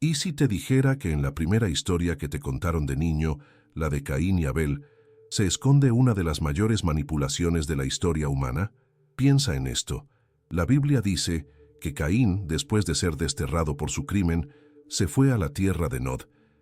¿Y si te dijera que en la primera historia que te contaron de niño, la de Caín y Abel, se esconde una de las mayores manipulaciones de la historia humana? Piensa en esto. La Biblia dice que Caín, después de ser desterrado por su crimen, se fue a la tierra de Nod,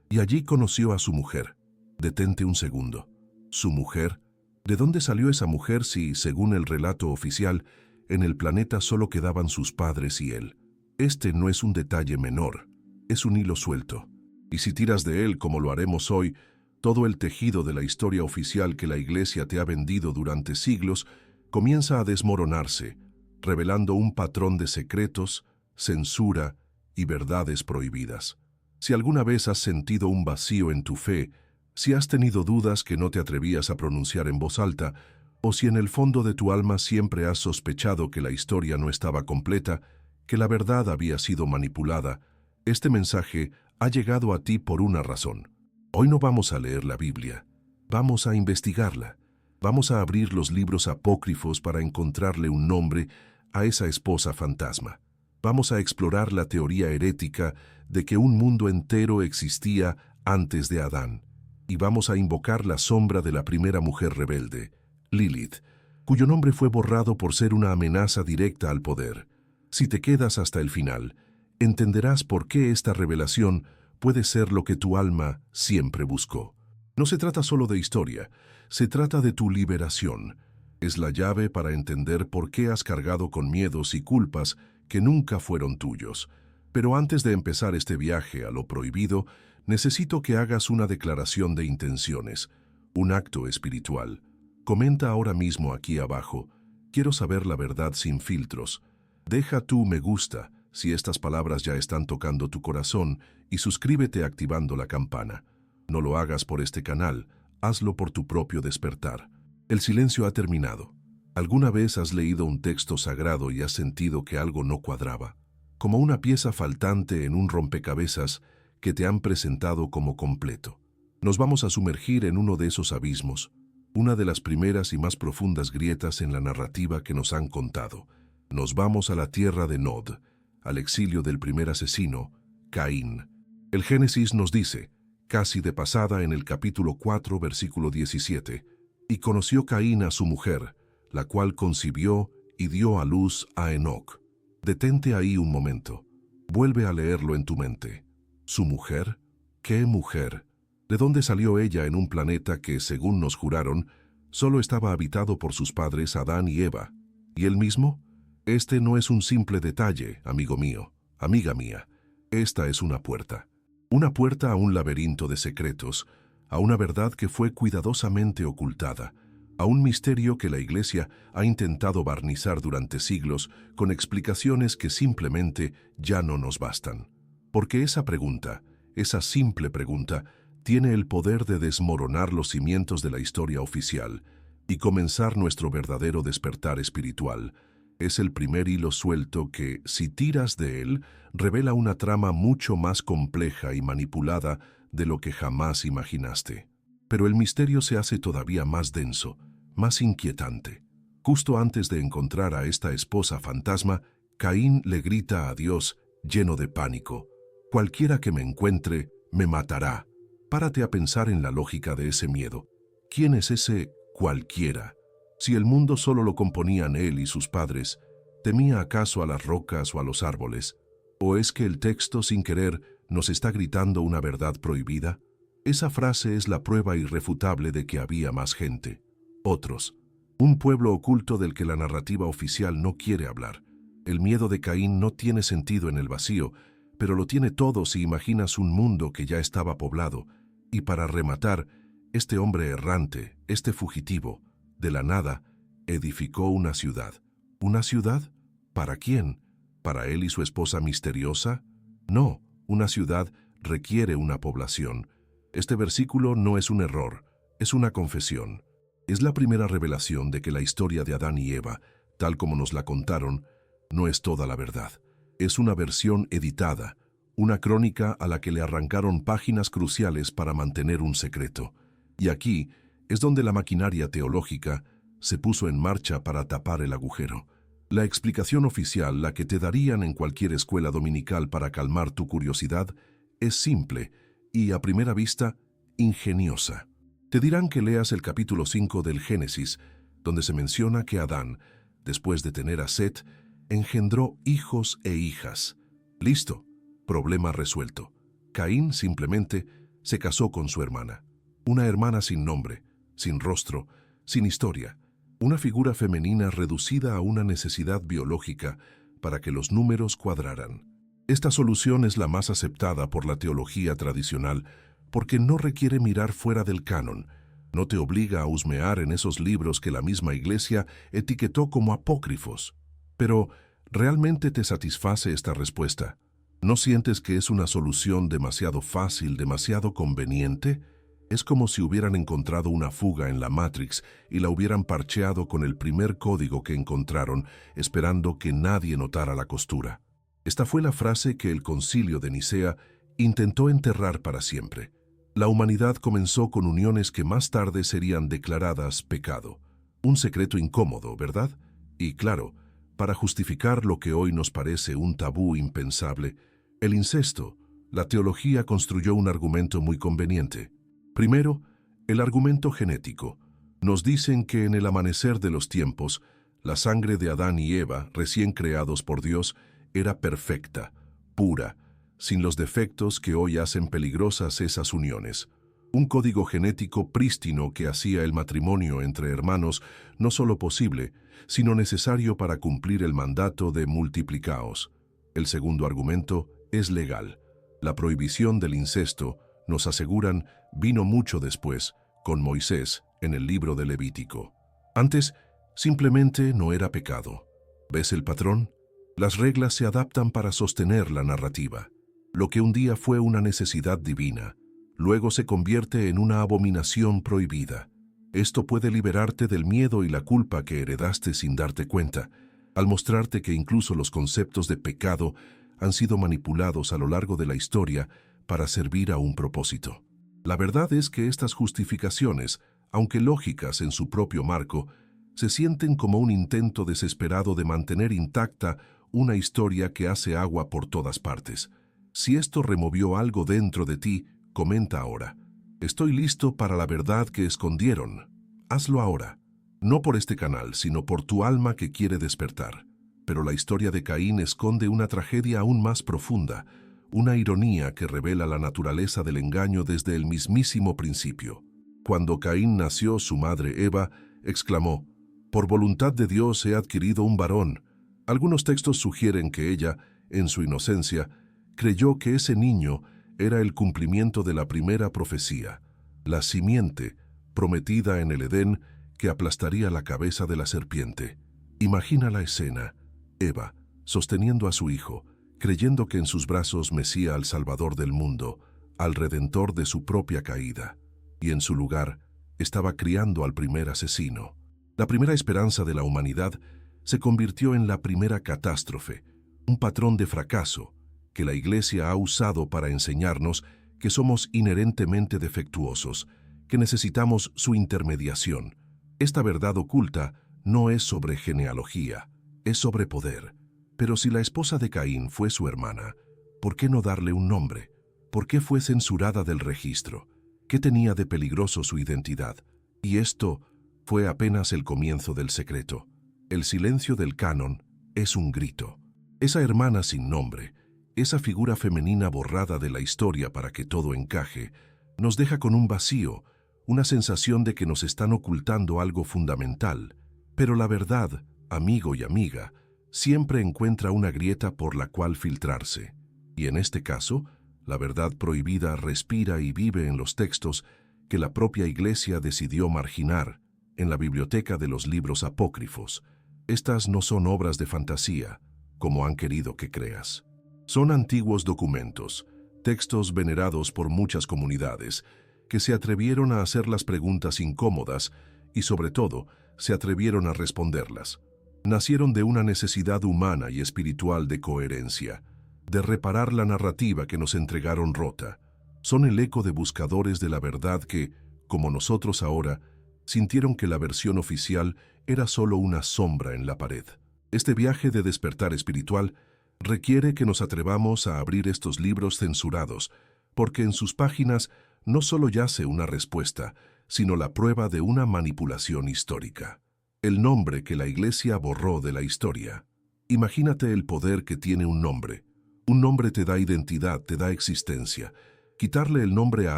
y allí conoció a su mujer. Detente un segundo. ¿Su mujer? ¿De dónde salió esa mujer si, según el relato oficial, en el planeta solo quedaban sus padres y él? Este no es un detalle menor, es un hilo suelto. Y si tiras de él, como lo haremos hoy, todo el tejido de la historia oficial que la Iglesia te ha vendido durante siglos comienza a desmoronarse, revelando un patrón de secretos, censura y verdades prohibidas. Si alguna vez has sentido un vacío en tu fe, si has tenido dudas que no te atrevías a pronunciar en voz alta, o si en el fondo de tu alma siempre has sospechado que la historia no estaba completa, que la verdad había sido manipulada, este mensaje ha llegado a ti por una razón. Hoy no vamos a leer la Biblia, vamos a investigarla. Vamos a abrir los libros apócrifos para encontrarle un nombre a esa esposa fantasma. Vamos a explorar la teoría herética de que un mundo entero existía antes de Adán. Y vamos a invocar la sombra de la primera mujer rebelde, Lilith, cuyo nombre fue borrado por ser una amenaza directa al poder. Si te quedas hasta el final, entenderás por qué esta revelación puede ser lo que tu alma siempre buscó. No se trata solo de historia, se trata de tu liberación. Es la llave para entender por qué has cargado con miedos y culpas que nunca fueron tuyos. Pero antes de empezar este viaje a lo prohibido, necesito que hagas una declaración de intenciones, un acto espiritual. Comenta ahora mismo aquí abajo. Quiero saber la verdad sin filtros. Deja tu me gusta si estas palabras ya están tocando tu corazón y suscríbete activando la campana. No lo hagas por este canal, hazlo por tu propio despertar. El silencio ha terminado. ¿Alguna vez has leído un texto sagrado y has sentido que algo no cuadraba? Como una pieza faltante en un rompecabezas que te han presentado como completo. Nos vamos a sumergir en uno de esos abismos, una de las primeras y más profundas grietas en la narrativa que nos han contado. Nos vamos a la tierra de Nod, al exilio del primer asesino, Caín. El Génesis nos dice, casi de pasada en el capítulo 4, versículo 17, «Y conoció Caín a su mujer, la cual concibió y dio a luz a Enoc». Detente ahí un momento. Vuelve a leerlo en tu mente. ¿Su mujer? ¿Qué mujer? ¿De dónde salió ella en un planeta que, según nos juraron, solo estaba habitado por sus padres Adán y Eva? ¿Y él mismo? Este no es un simple detalle, amigo mío, amiga mía. Esta es una puerta. Una puerta a un laberinto de secretos, a una verdad que fue cuidadosamente ocultada, a un misterio que la Iglesia ha intentado barnizar durante siglos con explicaciones que simplemente ya no nos bastan. Porque esa pregunta, esa simple pregunta, tiene el poder de desmoronar los cimientos de la historia oficial y comenzar nuestro verdadero despertar espiritual. Es el primer hilo suelto que, si tiras de él, revela una trama mucho más compleja y manipulada de lo que jamás imaginaste. Pero el misterio se hace todavía más denso, más inquietante. Justo antes de encontrar a esta esposa fantasma, Caín le grita a Dios, lleno de pánico, «Cualquiera que me encuentre, me matará». Párate a pensar en la lógica de ese miedo. ¿Quién es ese cualquiera? Si el mundo solo lo componían él y sus padres, ¿temía acaso a las rocas o a los árboles? ¿O es que el texto, sin querer, nos está gritando una verdad prohibida? Esa frase es la prueba irrefutable de que había más gente. Otros. Un pueblo oculto del que la narrativa oficial no quiere hablar. El miedo de Caín no tiene sentido en el vacío, pero lo tiene todo si imaginas un mundo que ya estaba poblado. Y para rematar, este hombre errante, este fugitivo, de la nada, edificó una ciudad. ¿Una ciudad? ¿Para quién? ¿Para él y su esposa misteriosa? No, una ciudad requiere una población. Este versículo no es un error, es una confesión. Es la primera revelación de que la historia de Adán y Eva, tal como nos la contaron, no es toda la verdad. Es una versión editada, una crónica a la que le arrancaron páginas cruciales para mantener un secreto. Y aquí es donde la maquinaria teológica se puso en marcha para tapar el agujero. La explicación oficial, la que te darían en cualquier escuela dominical para calmar tu curiosidad, Es simple y, a primera vista, ingeniosa. Te dirán que leas el capítulo 5 del Génesis, donde se menciona que Adán, después de tener a Set, engendró hijos e hijas. Listo, problema resuelto. Caín simplemente se casó con su hermana. Una hermana sin nombre, sin rostro, sin historia. Una figura femenina reducida a una necesidad biológica para que los números cuadraran. Esta solución es la más aceptada por la teología tradicional porque no requiere mirar fuera del canon, no te obliga a husmear en esos libros que la misma Iglesia etiquetó como apócrifos. Pero, ¿realmente te satisface esta respuesta? ¿No sientes que es una solución demasiado fácil, demasiado conveniente? Es como si hubieran encontrado una fuga en la Matrix y la hubieran parcheado con el primer código que encontraron, esperando que nadie notara la costura. Esta fue la frase que el Concilio de Nicea intentó enterrar para siempre. La humanidad comenzó con uniones que más tarde serían declaradas pecado. Un secreto incómodo, ¿verdad? Y claro, para justificar lo que hoy nos parece un tabú impensable, el incesto, la teología construyó un argumento muy conveniente. Primero, el argumento genético. Nos dicen que en el amanecer de los tiempos, la sangre de Adán y Eva, recién creados por Dios, era perfecta, pura, sin los defectos que hoy hacen peligrosas esas uniones. Un código genético prístino que hacía el matrimonio entre hermanos no solo posible, sino necesario para cumplir el mandato de multiplicaos. El segundo argumento es legal. La prohibición del incesto, nos aseguran, vino mucho después, con Moisés, en el libro de Levítico. Antes, simplemente no era pecado. ¿Ves el patrón? Las reglas se adaptan para sostener la narrativa. Lo que un día fue una necesidad divina, luego se convierte en una abominación prohibida. Esto puede liberarte del miedo y la culpa que heredaste sin darte cuenta, al mostrarte que incluso los conceptos de pecado han sido manipulados a lo largo de la historia para servir a un propósito. La verdad es que estas justificaciones, aunque lógicas en su propio marco, se sienten como un intento desesperado de mantener intacta una historia que hace agua por todas partes. Si esto removió algo dentro de ti, comenta ahora. Estoy listo para la verdad que escondieron. Hazlo ahora. No por este canal, sino por tu alma que quiere despertar. Pero la historia de Caín esconde una tragedia aún más profunda, una ironía que revela la naturaleza del engaño desde el mismísimo principio. Cuando Caín nació, su madre Eva exclamó: «Por voluntad de Dios he adquirido un varón». Algunos textos sugieren que ella, en su inocencia, creyó que ese niño era el cumplimiento de la primera profecía, la simiente prometida en el Edén que aplastaría la cabeza de la serpiente. Imagina la escena: Eva, sosteniendo a su hijo, creyendo que en sus brazos mecía al Salvador del mundo, al Redentor de su propia caída, y en su lugar estaba criando al primer asesino. La primera esperanza de la humanidad se convirtió en la primera catástrofe, un patrón de fracaso que la Iglesia ha usado para enseñarnos que somos inherentemente defectuosos, que necesitamos su intermediación. Esta verdad oculta no es sobre genealogía, es sobre poder. Pero si la esposa de Caín fue su hermana, ¿por qué no darle un nombre? ¿Por qué fue censurada del registro? ¿Qué tenía de peligroso su identidad? Y esto fue apenas el comienzo del secreto. El silencio del canon es un grito. Esa hermana sin nombre, esa figura femenina borrada de la historia para que todo encaje, nos deja con un vacío, una sensación de que nos están ocultando algo fundamental. Pero la verdad, amigo y amiga, siempre encuentra una grieta por la cual filtrarse. Y en este caso, la verdad prohibida respira y vive en los textos que la propia Iglesia decidió marginar en la biblioteca de los libros apócrifos. Estas no son obras de fantasía, como han querido que creas. Son antiguos documentos, textos venerados por muchas comunidades, que se atrevieron a hacer las preguntas incómodas y, sobre todo, se atrevieron a responderlas. Nacieron de una necesidad humana y espiritual de coherencia, de reparar la narrativa que nos entregaron rota. Son el eco de buscadores de la verdad que, como nosotros ahora, sintieron que la versión oficial era solo una sombra en la pared. Este viaje de despertar espiritual requiere que nos atrevamos a abrir estos libros censurados porque en sus páginas no solo yace una respuesta, sino la prueba de una manipulación histórica. El nombre que la Iglesia borró de la historia. Imagínate el poder que tiene un nombre. Un nombre te da identidad, te da existencia. Quitarle el nombre a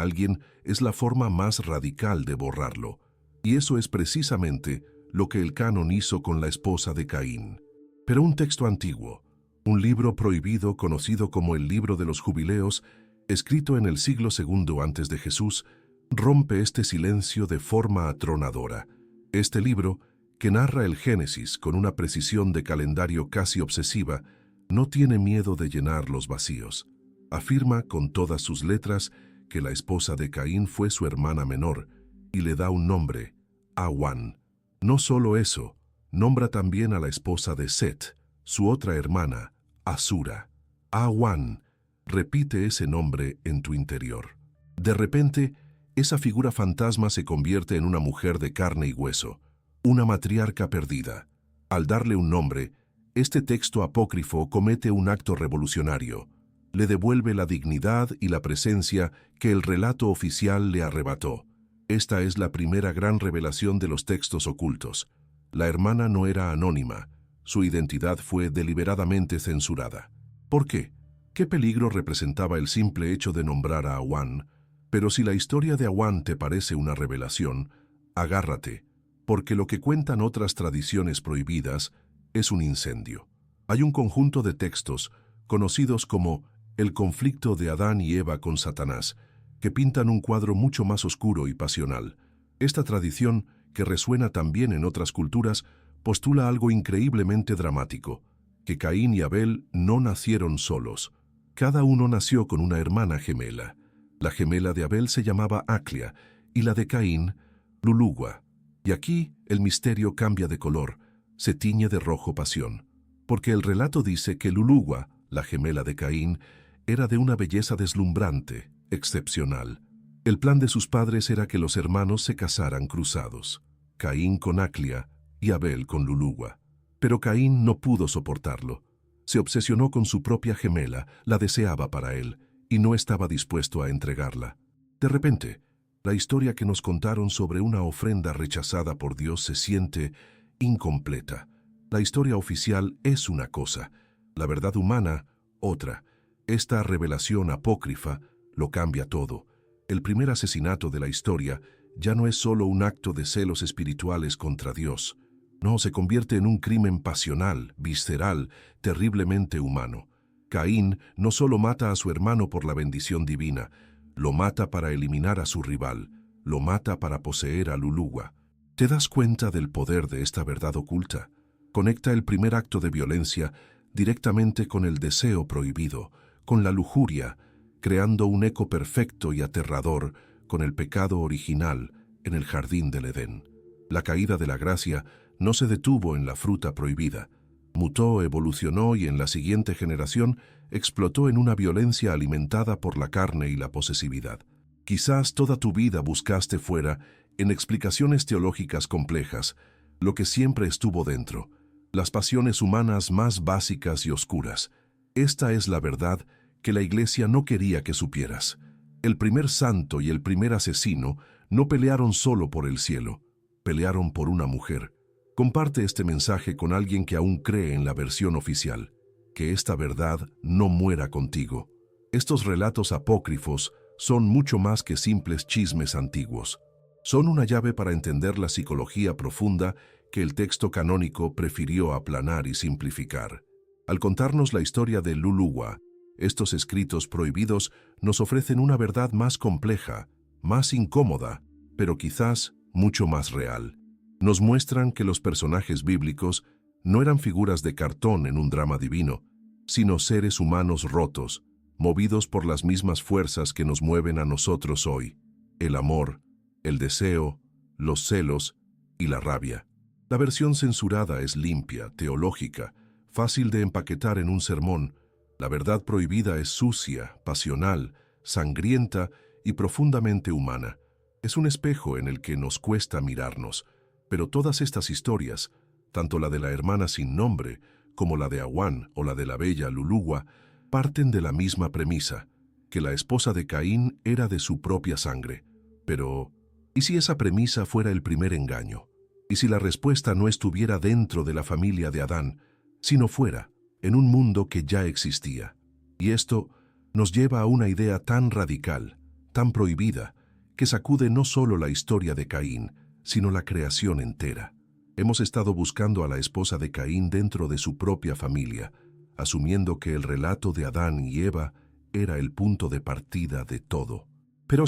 alguien es la forma más radical de borrarlo. Y eso es precisamente lo que el canon hizo con la esposa de Caín. Pero un texto antiguo, un libro prohibido conocido como el Libro de los Jubileos, escrito en el siglo II antes de Jesús, rompe este silencio de forma atronadora. Este libro, que narra el Génesis con una precisión de calendario casi obsesiva, no tiene miedo de llenar los vacíos. Afirma con todas sus letras que la esposa de Caín fue su hermana menor y le da un nombre, Awan. No solo eso, nombra también a la esposa de Set, su otra hermana, Asura. Awan, repite ese nombre en tu interior. De repente, esa figura fantasma se convierte en una mujer de carne y hueso, una matriarca perdida. Al darle un nombre, este texto apócrifo comete un acto revolucionario. Le devuelve la dignidad y la presencia que el relato oficial le arrebató. Esta es la primera gran revelación de los textos ocultos. La hermana no era anónima. Su identidad fue deliberadamente censurada. ¿Por qué? ¿Qué peligro representaba el simple hecho de nombrar a Awan? Pero si la historia de Awan te parece una revelación, agárrate, porque lo que cuentan otras tradiciones prohibidas es un incendio. Hay un conjunto de textos, conocidos como el conflicto de Adán y Eva con Satanás, que pintan un cuadro mucho más oscuro y pasional. Esta tradición, que resuena también en otras culturas, postula algo increíblemente dramático, que Caín y Abel no nacieron solos. Cada uno nació con una hermana gemela. La gemela de Abel se llamaba Aclia y la de Caín, Lulugua. Y aquí el misterio cambia de color, se tiñe de rojo pasión, porque el relato dice que Lulugua, la gemela de Caín, era de una belleza deslumbrante, excepcional. El plan de sus padres era que los hermanos se casaran cruzados, Caín con Aclia y Abel con Lulugua. Pero Caín no pudo soportarlo. Se obsesionó con su propia gemela, la deseaba para él, y no estaba dispuesto a entregarla. De repente, la historia que nos contaron sobre una ofrenda rechazada por Dios se siente incompleta. La historia oficial es una cosa, la verdad humana, otra. Esta revelación apócrifa lo cambia todo. El primer asesinato de la historia ya no es solo un acto de celos espirituales contra Dios. No, se convierte en un crimen pasional, visceral, terriblemente humano. Caín no solo mata a su hermano por la bendición divina, lo mata para eliminar a su rival, lo mata para poseer a Lulugua. ¿Te das cuenta del poder de esta verdad oculta? Conecta el primer acto de violencia directamente con el deseo prohibido, con la lujuria, creando un eco perfecto y aterrador con el pecado original en el jardín del Edén. La caída de la gracia no se detuvo en la fruta prohibida. Mutó, evolucionó y en la siguiente generación explotó en una violencia alimentada por la carne y la posesividad. Quizás toda tu vida buscaste fuera, en explicaciones teológicas complejas, lo que siempre estuvo dentro, las pasiones humanas más básicas y oscuras. Esta es la verdad que la Iglesia no quería que supieras. El primer santo y el primer asesino no pelearon solo por el cielo, pelearon por una mujer. Comparte este mensaje con alguien que aún cree en la versión oficial. Que esta verdad no muera contigo. Estos relatos apócrifos son mucho más que simples chismes antiguos. Son una llave para entender la psicología profunda que el texto canónico prefirió aplanar y simplificar. Al contarnos la historia de Lulugua, estos escritos prohibidos nos ofrecen una verdad más compleja, más incómoda, pero quizás mucho más real. Nos muestran que los personajes bíblicos no eran figuras de cartón en un drama divino, sino seres humanos rotos, movidos por las mismas fuerzas que nos mueven a nosotros hoy: el amor, el deseo, los celos y la rabia. La versión censurada es limpia, teológica, fácil de empaquetar en un sermón. La verdad prohibida es sucia, pasional, sangrienta y profundamente humana. Es un espejo en el que nos cuesta mirarnos, pero todas estas historias, tanto la de la hermana sin nombre como la de Awan o la de la bella Lulugua, parten de la misma premisa. que la esposa de Caín era de su propia sangre. Pero, ¿y si esa premisa fuera el primer engaño? ¿Y si la respuesta no estuviera dentro de la familia de Adán, sino fuera, en un mundo que ya existía? Y esto nos lleva a una idea tan radical, tan prohibida, que sacude no solo la historia de Caín, sino la creación entera. Hemos estado buscando a la esposa de Caín dentro de su propia familia, asumiendo que el relato de Adán y Eva era el punto de partida de todo. Pero,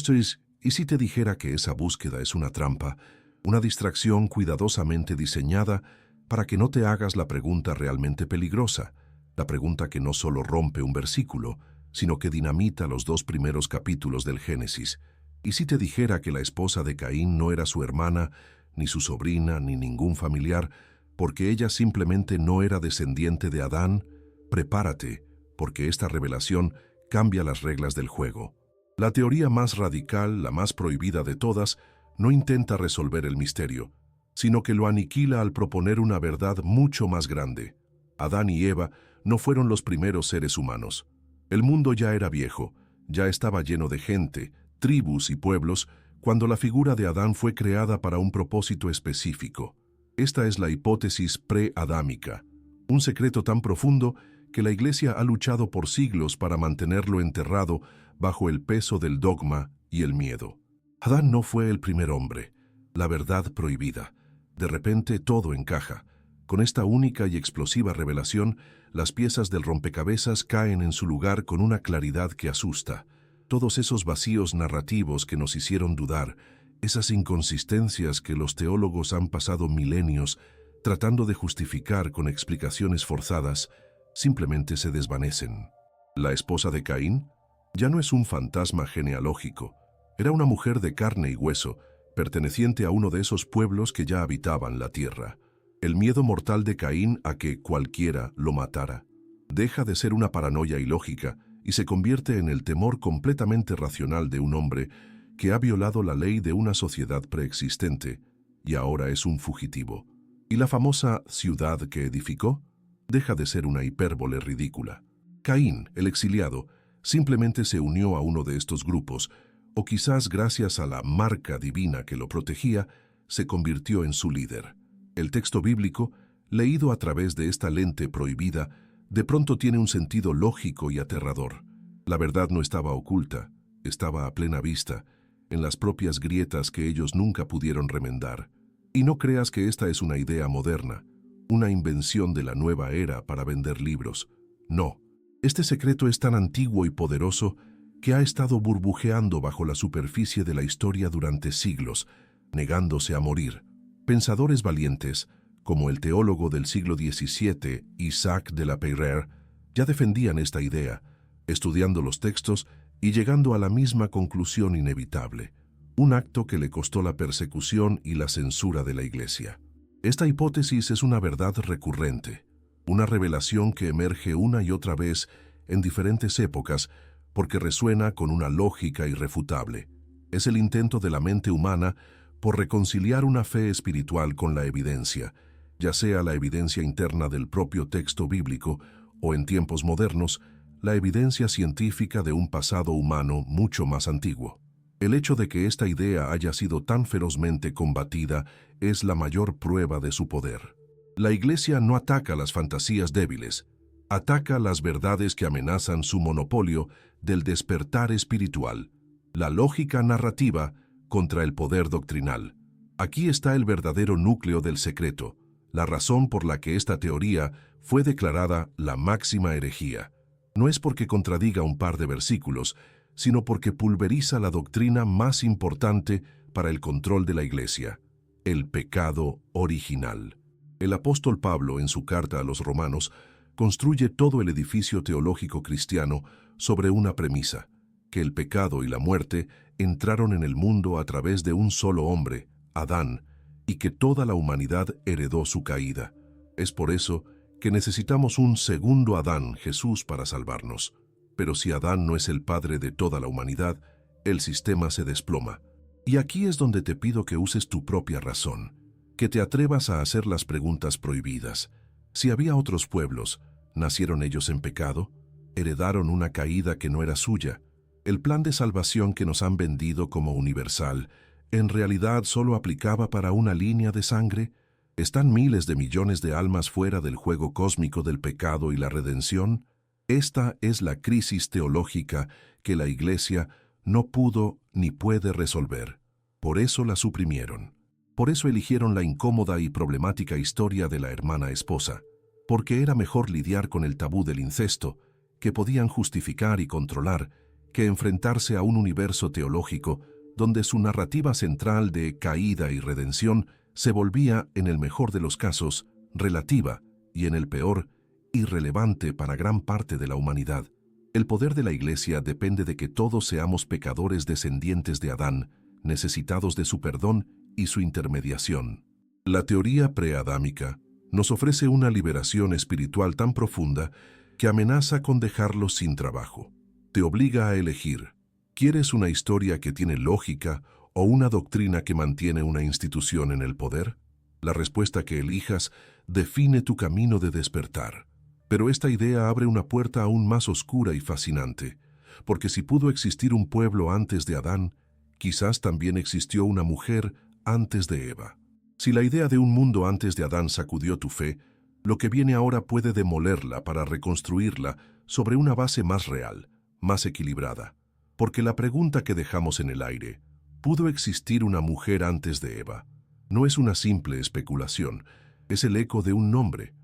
¿y si te dijera que esa búsqueda es una trampa, una distracción cuidadosamente diseñada para que no te hagas la pregunta realmente peligrosa, la pregunta que no solo rompe un versículo, sino que dinamita los 2 primeros capítulos del Génesis? ¿Y si te dijera que la esposa de Caín no era su hermana, ni su sobrina, ni ningún familiar, porque ella simplemente no era descendiente de Adán? Prepárate, porque esta revelación cambia las reglas del juego. La teoría más radical, la más prohibida de todas, no intenta resolver el misterio, sino que lo aniquila al proponer una verdad mucho más grande. Adán y Eva no fueron los primeros seres humanos. El mundo ya era viejo, ya estaba lleno de gente, tribus y pueblos, cuando la figura de Adán fue creada para un propósito específico. Esta es la hipótesis pre-adámica, un secreto tan profundo que la Iglesia ha luchado por siglos para mantenerlo enterrado bajo el peso del dogma y el miedo. Adán no fue el primer hombre, la verdad prohibida. De repente todo encaja. Con esta única y explosiva revelación, las piezas del rompecabezas caen en su lugar con una claridad que asusta. Todos esos vacíos narrativos que nos hicieron dudar, esas inconsistencias que los teólogos han pasado milenios tratando de justificar con explicaciones forzadas, simplemente se desvanecen. La esposa de Caín ya no es un fantasma genealógico. Era una mujer de carne y hueso, perteneciente a uno de esos pueblos que ya habitaban la tierra. El miedo mortal de Caín a que cualquiera lo matara deja de ser una paranoia ilógica y se convierte en el temor completamente racional de un hombre que ha violado la ley de una sociedad preexistente y ahora es un fugitivo. ¿Y la famosa ciudad que edificó? Deja de ser una hipérbole ridícula. Caín, el exiliado, simplemente se unió a uno de estos grupos, o quizás gracias a la marca divina que lo protegía, se convirtió en su líder. El texto bíblico, leído a través de esta lente prohibida, de pronto tiene un sentido lógico y aterrador. La verdad no estaba oculta, estaba a plena vista, en las propias grietas que ellos nunca pudieron remendar. Y no creas que esta es una idea moderna, una invención de la nueva era para vender libros. No, este secreto es tan antiguo y poderoso que ha estado burbujeando bajo la superficie de la historia durante siglos, negándose a morir. Pensadores valientes, como el teólogo del siglo XVII, Isaac de la Peyrère, ya defendían esta idea, estudiando los textos y llegando a la misma conclusión inevitable, un acto que le costó la persecución y la censura de la Iglesia. Esta hipótesis es una verdad recurrente, una revelación que emerge una y otra vez en diferentes épocas porque resuena con una lógica irrefutable. Es el intento de la mente humana por reconciliar una fe espiritual con la evidencia, ya sea la evidencia interna del propio texto bíblico o, en tiempos modernos, la evidencia científica de un pasado humano mucho más antiguo. El hecho de que esta idea haya sido tan ferozmente combatida es la mayor prueba de su poder. La Iglesia no ataca las fantasías débiles, ataca las verdades que amenazan su monopolio del despertar espiritual, la lógica narrativa contra el poder doctrinal. Aquí está el verdadero núcleo del secreto, la razón por la que esta teoría fue declarada la máxima herejía. No es porque contradiga un par de versículos, sino porque pulveriza la doctrina más importante para el control de la Iglesia, el pecado original. El apóstol Pablo, en su carta a los Romanos, construye todo el edificio teológico cristiano sobre una premisa, que el pecado y la muerte entraron en el mundo a través de un solo hombre, Adán, y que toda la humanidad heredó su caída. Es por eso que necesitamos un segundo Adán, Jesús, para salvarnos. Pero si Adán no es el padre de toda la humanidad, el sistema se desploma. Y aquí es donde te pido que uses tu propia razón, que te atrevas a hacer las preguntas prohibidas. Si había otros pueblos, ¿nacieron ellos en pecado? ¿Heredaron una caída que no era suya? El plan de salvación que nos han vendido como universal, en realidad solo aplicaba para una línea de sangre. ¿Están miles de millones de almas fuera del juego cósmico del pecado y la redención? Esta es la crisis teológica que la Iglesia no pudo ni puede resolver. Por eso la suprimieron. Por eso eligieron la incómoda y problemática historia de la hermana esposa. Porque era mejor lidiar con el tabú del incesto, que podían justificar y controlar, que enfrentarse a un universo teológico donde su narrativa central de caída y redención se volvía, en el mejor de los casos, relativa y, en el peor, irrelevante para gran parte de la humanidad. El poder de la Iglesia depende de que todos seamos pecadores descendientes de Adán, necesitados de su perdón y su intermediación. La teoría preadámica nos ofrece una liberación espiritual tan profunda que amenaza con dejarlos sin trabajo. Te obliga a elegir. ¿Quieres una historia que tiene lógica o una doctrina que mantiene una institución en el poder? La respuesta que elijas define tu camino de despertar. Pero esta idea abre una puerta aún más oscura y fascinante, porque si pudo existir un pueblo antes de Adán, quizás también existió una mujer antes de Eva. Si la idea de un mundo antes de Adán sacudió tu fe, lo que viene ahora puede demolerla para reconstruirla sobre una base más real, más equilibrada. Porque la pregunta que dejamos en el aire, ¿pudo existir una mujer antes de Eva?, no es una simple especulación, es el eco de un nombre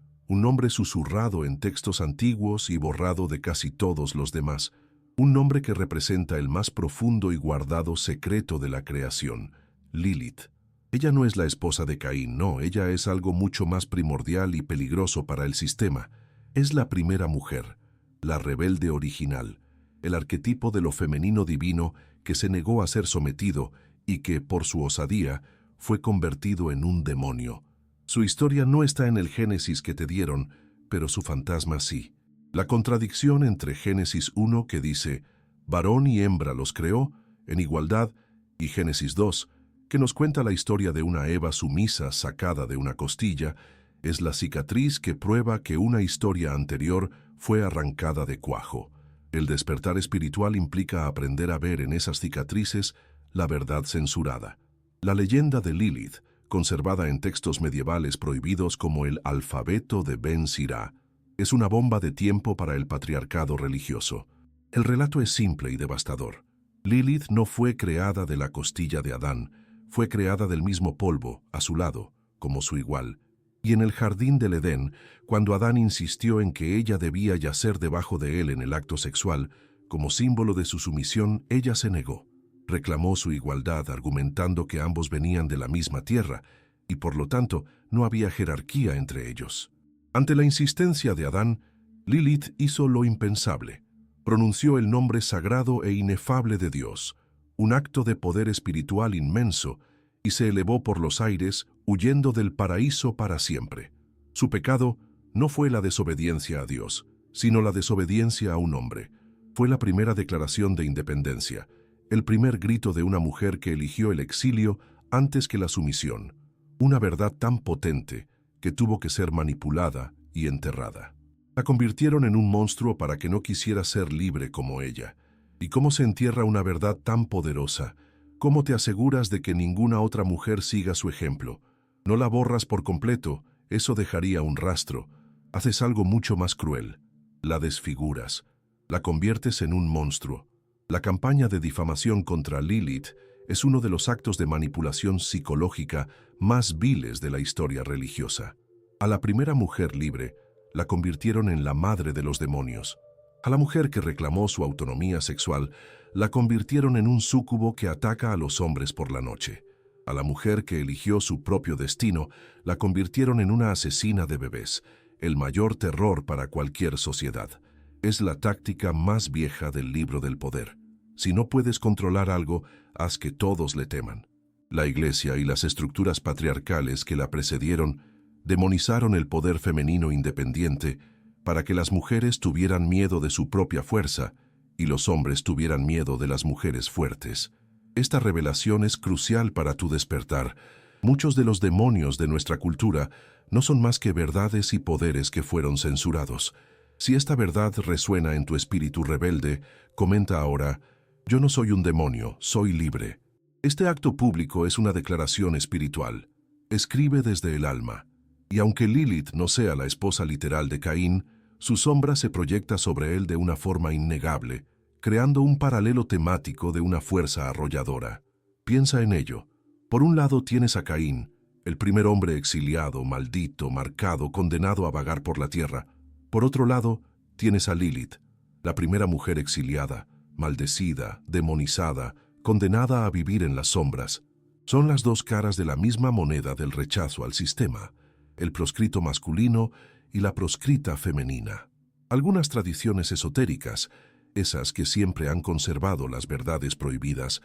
susurrado en textos antiguos y borrado de casi todos los demás, un nombre que representa el más profundo y guardado secreto de la creación, Lilith. Ella no es la esposa de Caín, no, ella es algo mucho más primordial y peligroso para el sistema. Es la primera mujer, la rebelde original, el arquetipo de lo femenino divino que se negó a ser sometido y que, por su osadía, fue convertido en un demonio. Su historia no está en el Génesis que te dieron, pero su fantasma sí. La contradicción entre Génesis 1, que dice, varón y hembra los creó, en igualdad, y Génesis 2, que nos cuenta la historia de una Eva sumisa sacada de una costilla, es la cicatriz que prueba que una historia anterior fue arrancada de cuajo. El despertar espiritual implica aprender a ver en esas cicatrices la verdad censurada. La leyenda de Lilith, conservada en textos medievales prohibidos como el alfabeto de Ben Sirá, es una bomba de tiempo para el patriarcado religioso. El relato es simple y devastador. Lilith no fue creada de la costilla de Adán, fue creada del mismo polvo, a su lado, como su igual. Y en el jardín del Edén, cuando Adán insistió en que ella debía yacer debajo de él en el acto sexual, como símbolo de su sumisión, ella se negó. Reclamó su igualdad argumentando que ambos venían de la misma tierra, y por lo tanto no había jerarquía entre ellos. Ante la insistencia de Adán, Lilith hizo lo impensable. Pronunció el nombre sagrado e inefable de Dios, un acto de poder espiritual inmenso, y se elevó por los aires, huyendo del paraíso para siempre. Su pecado no fue la desobediencia a Dios, sino la desobediencia a un hombre. Fue la primera declaración de independencia, el primer grito de una mujer que eligió el exilio antes que la sumisión, una verdad tan potente que tuvo que ser manipulada y enterrada. La convirtieron en un monstruo para que no quisiera ser libre como ella. ¿Y cómo se entierra una verdad tan poderosa? ¿Cómo te aseguras de que ninguna otra mujer siga su ejemplo? No la borras por completo, eso dejaría un rastro. Haces algo mucho más cruel. La desfiguras. La conviertes en un monstruo. La campaña de difamación contra Lilith es uno de los actos de manipulación psicológica más viles de la historia religiosa. A la primera mujer libre la convirtieron en la madre de los demonios. A la mujer que reclamó su autonomía sexual la convirtieron en un súcubo que ataca a los hombres por la noche. A la mujer que eligió su propio destino la convirtieron en una asesina de bebés, el mayor terror para cualquier sociedad. Es la táctica más vieja del libro del poder. Si no puedes controlar algo, haz que todos le teman. La Iglesia y las estructuras patriarcales que la precedieron demonizaron el poder femenino independiente para que las mujeres tuvieran miedo de su propia fuerza y los hombres tuvieran miedo de las mujeres fuertes. Esta revelación es crucial para tu despertar. Muchos de los demonios de nuestra cultura no son más que verdades y poderes que fueron censurados. Si esta verdad resuena en tu espíritu rebelde, comenta ahora: Yo no soy un demonio, soy libre. Este acto público es una declaración espiritual. Escribe desde el alma. Y aunque Lilith no sea la esposa literal de Caín, su sombra se proyecta sobre él de una forma innegable, creando un paralelo temático de una fuerza arrolladora. Piensa en ello. Por un lado tienes a Caín, el primer hombre exiliado, maldito, marcado, condenado a vagar por la tierra. Por otro lado, tienes a Lilith, la primera mujer exiliada, maldecida, demonizada, condenada a vivir en las sombras. Son las dos caras de la misma moneda del rechazo al sistema, el proscrito masculino y la proscrita femenina. Algunas tradiciones esotéricas, esas que siempre han conservado las verdades prohibidas,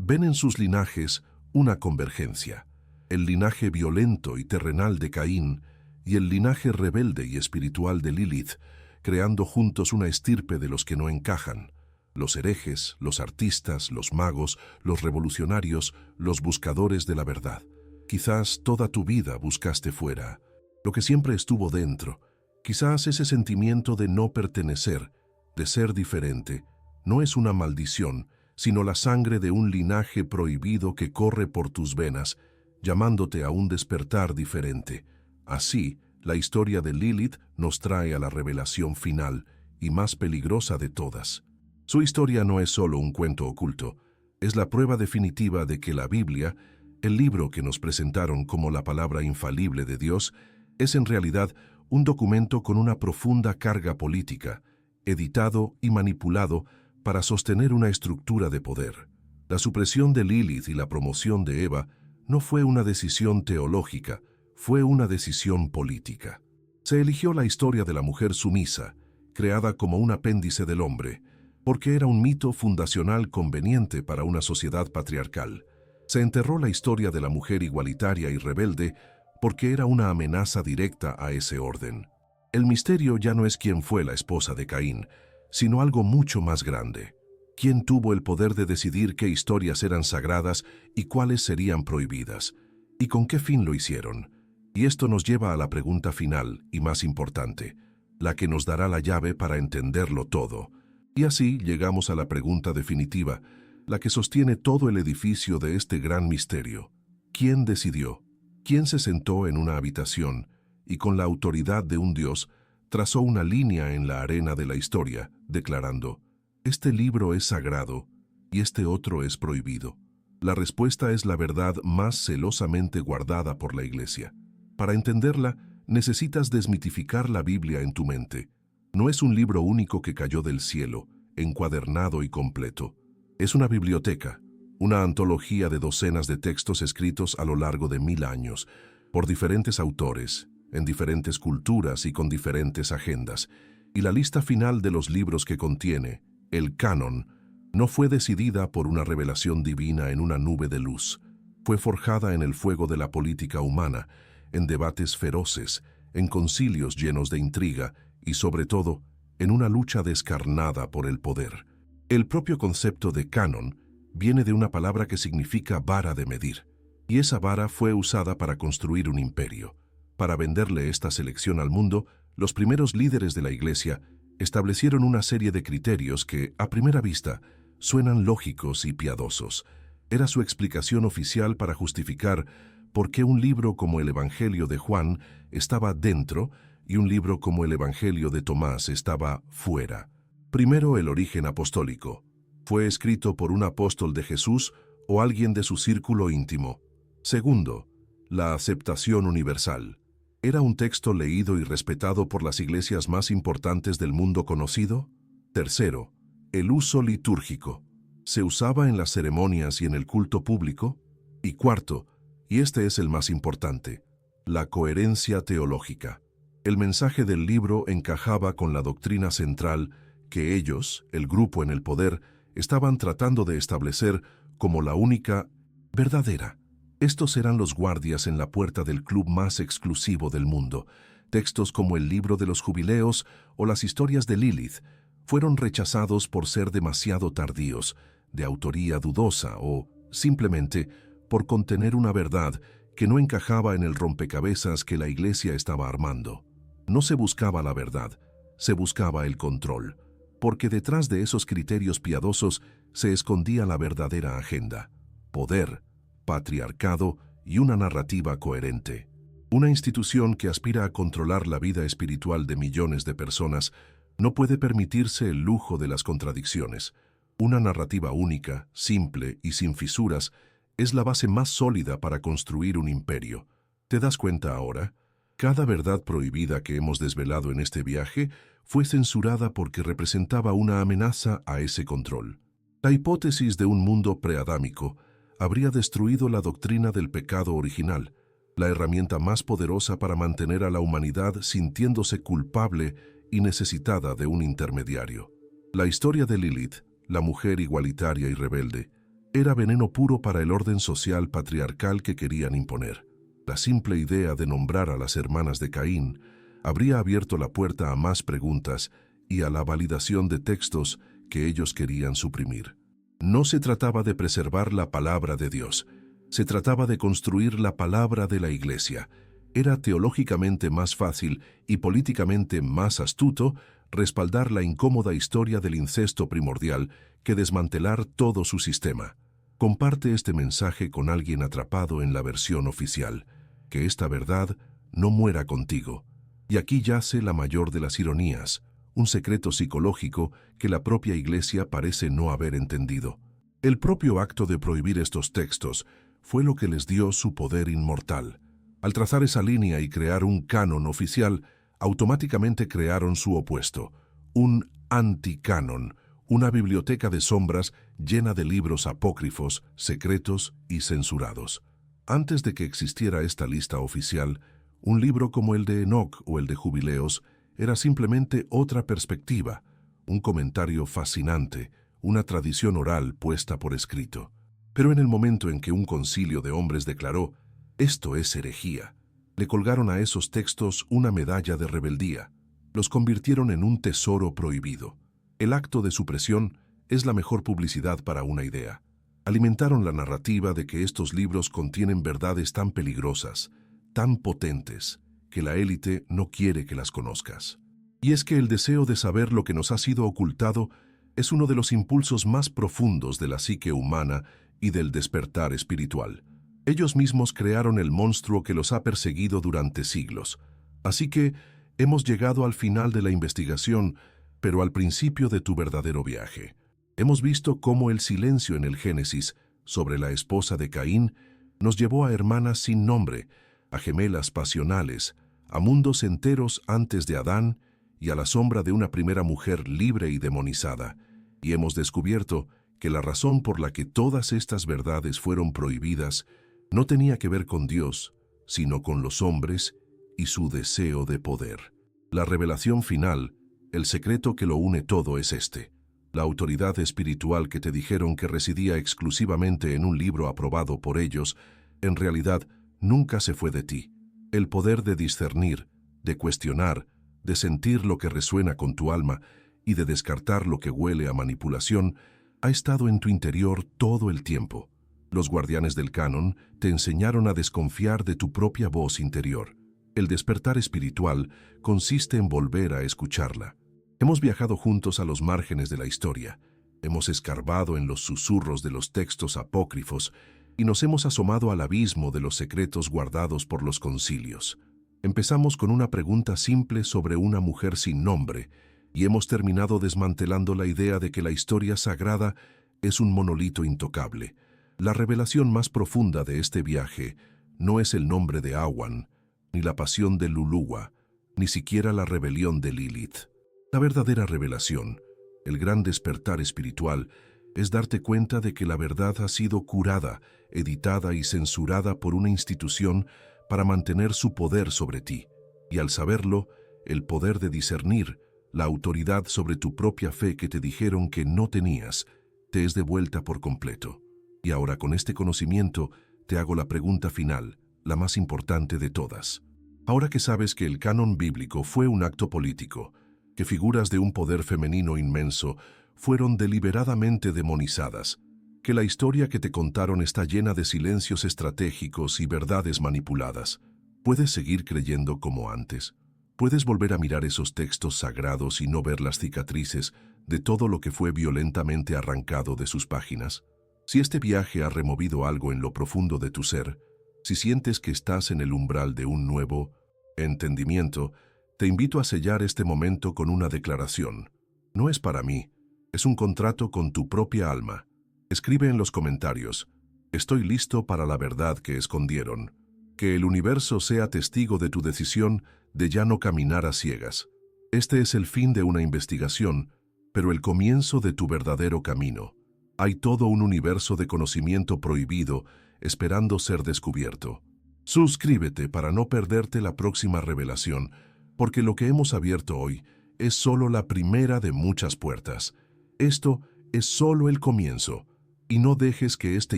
ven en sus linajes una convergencia. El linaje violento y terrenal de Caín y el linaje rebelde y espiritual de Lilith, creando juntos una estirpe de los que no encajan. Los herejes, los artistas, los magos, los revolucionarios, los buscadores de la verdad. Quizás toda tu vida buscaste fuera, lo que siempre estuvo dentro. Quizás ese sentimiento de no pertenecer, de ser diferente, no es una maldición, sino la sangre de un linaje prohibido que corre por tus venas, llamándote a un despertar diferente. Así, la historia de Lilith nos trae a la revelación final y más peligrosa de todas. Su historia no es solo un cuento oculto, es la prueba definitiva de que la Biblia, el libro que nos presentaron como la palabra infalible de Dios, es en realidad un documento con una profunda carga política, editado y manipulado para sostener una estructura de poder. La supresión de Lilith y la promoción de Eva no fue una decisión teológica, fue una decisión política. Se eligió la historia de la mujer sumisa, creada como un apéndice del hombre, porque era un mito fundacional conveniente para una sociedad patriarcal. Se enterró la historia de la mujer igualitaria y rebelde porque era una amenaza directa a ese orden. El misterio ya no es quién fue la esposa de Caín, sino algo mucho más grande. ¿Quién tuvo el poder de decidir qué historias eran sagradas y cuáles serían prohibidas? ¿Y con qué fin lo hicieron? Y esto nos lleva a la pregunta final y más importante, la que nos dará la llave para entenderlo todo. Y así llegamos a la pregunta definitiva, la que sostiene todo el edificio de este gran misterio. ¿Quién decidió? ¿Quién se sentó en una habitación y con la autoridad de un Dios trazó una línea en la arena de la historia, declarando: este libro es sagrado y este otro es prohibido? La respuesta es la verdad más celosamente guardada por la Iglesia. Para entenderla, necesitas desmitificar la Biblia en tu mente. No es un libro único que cayó del cielo, encuadernado y completo. Es una biblioteca, una antología de docenas de textos escritos a lo largo de 1000 años, por diferentes autores, en diferentes culturas y con diferentes agendas. Y la lista final de los libros que contiene, el canon, no fue decidida por una revelación divina en una nube de luz. Fue forjada en el fuego de la política humana, en debates feroces, en concilios llenos de intriga y, sobre todo, en una lucha descarnada por el poder. El propio concepto de canon viene de una palabra que significa vara de medir, y esa vara fue usada para construir un imperio. Para venderle esta selección al mundo, los primeros líderes de la Iglesia establecieron una serie de criterios que, a primera vista, suenan lógicos y piadosos. Era su explicación oficial para justificar por qué un libro como el Evangelio de Juan estaba dentro y un libro como el Evangelio de Tomás estaba fuera. Primero, el origen apostólico. ¿Fue escrito por un apóstol de Jesús o alguien de su círculo íntimo? Segundo, la aceptación universal. ¿Era un texto leído y respetado por las iglesias más importantes del mundo conocido? Tercero, el uso litúrgico. ¿Se usaba en las ceremonias y en el culto público? Y cuarto, y este es el más importante, la coherencia teológica. El mensaje del libro encajaba con la doctrina central que ellos, el grupo en el poder, estaban tratando de establecer como la única verdadera. Estos eran los guardias en la puerta del club más exclusivo del mundo. Textos como el libro de los jubileos o las historias de Lilith fueron rechazados por ser demasiado tardíos, de autoría dudosa o, simplemente, por contener una verdad que no encajaba en el rompecabezas que la Iglesia estaba armando. No se buscaba la verdad, se buscaba el control. porque detrás de esos criterios piadosos se escondía la verdadera agenda: poder, patriarcado y una narrativa coherente. Una institución que aspira a controlar la vida espiritual de millones de personas no puede permitirse el lujo de las contradicciones. Una narrativa única, simple y sin fisuras es la base más sólida para construir un imperio. ¿Te das cuenta ahora? Cada verdad prohibida que hemos desvelado en este viaje fue censurada porque representaba una amenaza a ese control. La hipótesis de un mundo preadámico habría destruido la doctrina del pecado original, la herramienta más poderosa para mantener a la humanidad sintiéndose culpable y necesitada de un intermediario. La historia de Lilith, la mujer igualitaria y rebelde, era veneno puro para el orden social patriarcal que querían imponer. La simple idea de nombrar a las hermanas de Caín habría abierto la puerta a más preguntas y a la validación de textos que ellos querían suprimir. No se trataba de preservar la palabra de Dios, se trataba de construir la palabra de la Iglesia. Era teológicamente más fácil y políticamente más astuto respaldar la incómoda historia del incesto primordial que desmantelar todo su sistema. Comparte este mensaje con alguien atrapado en la versión oficial. Que esta verdad no muera contigo. Y aquí yace la mayor de las ironías, un secreto psicológico que la propia Iglesia parece no haber entendido. El propio acto de prohibir estos textos fue lo que les dio su poder inmortal. Al trazar esa línea y crear un canon oficial, automáticamente crearon su opuesto, un anticanon, una biblioteca de sombras llena de libros apócrifos, secretos y censurados. Antes de que existiera esta lista oficial, un libro como el de Enoc o el de Jubileos era simplemente otra perspectiva, un comentario fascinante, una tradición oral puesta por escrito. Pero en el momento en que un concilio de hombres declaró: «Esto es herejía», le colgaron a esos textos una medalla de rebeldía. Los convirtieron en un tesoro prohibido. El acto de supresión es la mejor publicidad para una idea. Alimentaron la narrativa de que estos libros contienen verdades tan peligrosas, tan potentes, que la élite no quiere que las conozcas. Y es que el deseo de saber lo que nos ha sido ocultado es uno de los impulsos más profundos de la psique humana y del despertar espiritual. Ellos mismos crearon el monstruo que los ha perseguido durante siglos. Así que hemos llegado al final de la investigación, pero al principio de tu verdadero viaje. Hemos visto cómo el silencio en el Génesis sobre la esposa de Caín nos llevó a hermanas sin nombre, a gemelas pasionales, a mundos enteros antes de Adán y a la sombra de una primera mujer libre y demonizada. Y hemos descubierto que la razón por la que todas estas verdades fueron prohibidas no tenía que ver con Dios, sino con los hombres y su deseo de poder. La revelación final, el secreto que lo une todo es este. La autoridad espiritual que te dijeron que residía exclusivamente en un libro aprobado por ellos, en realidad nunca se fue de ti. El poder de discernir, de cuestionar, de sentir lo que resuena con tu alma y de descartar lo que huele a manipulación, ha estado en tu interior todo el tiempo. Los guardianes del canon te enseñaron a desconfiar de tu propia voz interior. El despertar espiritual consiste en volver a escucharla. Hemos viajado juntos a los márgenes de la historia, hemos escarbado en los susurros de los textos apócrifos y nos hemos asomado al abismo de los secretos guardados por los concilios. Empezamos con una pregunta simple sobre una mujer sin nombre y hemos terminado desmantelando la idea de que la historia sagrada es un monolito intocable. La revelación más profunda de este viaje no es el nombre de Awan, ni la pasión de Luluwa, ni siquiera la rebelión de Lilith. La verdadera revelación, el gran despertar espiritual, es darte cuenta de que la verdad ha sido curada, editada y censurada por una institución para mantener su poder sobre ti. Y al saberlo, el poder de discernir, la autoridad sobre tu propia fe que te dijeron que no tenías, te es devuelta por completo. Y ahora con este conocimiento te hago la pregunta final, la más importante de todas. Ahora que sabes que el canon bíblico fue un acto político, que figuras de un poder femenino inmenso fueron deliberadamente demonizadas, que la historia que te contaron está llena de silencios estratégicos y verdades manipuladas, ¿puedes seguir creyendo como antes? Puedes volver a mirar esos textos sagrados y no ver las cicatrices de todo lo que fue violentamente arrancado de sus páginas. Si este viaje ha removido algo en lo profundo de tu ser, si sientes que estás en el umbral de un nuevo entendimiento, te invito a sellar este momento con una declaración. No es para mí, es un contrato con tu propia alma. Escribe en los comentarios: estoy listo para la verdad que escondieron. Que el universo sea testigo de tu decisión de ya no caminar a ciegas. Este es el fin de una investigación, pero el comienzo de tu verdadero camino. Hay todo un universo de conocimiento prohibido esperando ser descubierto. Suscríbete para no perderte la próxima revelación, porque lo que hemos abierto hoy es solo la primera de muchas puertas. Esto es solo el comienzo, y no dejes que este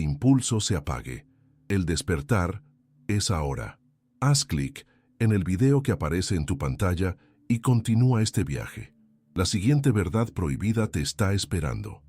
impulso se apague. El despertar es ahora. Haz clic en el video que aparece en tu pantalla y continúa este viaje. La siguiente verdad prohibida te está esperando.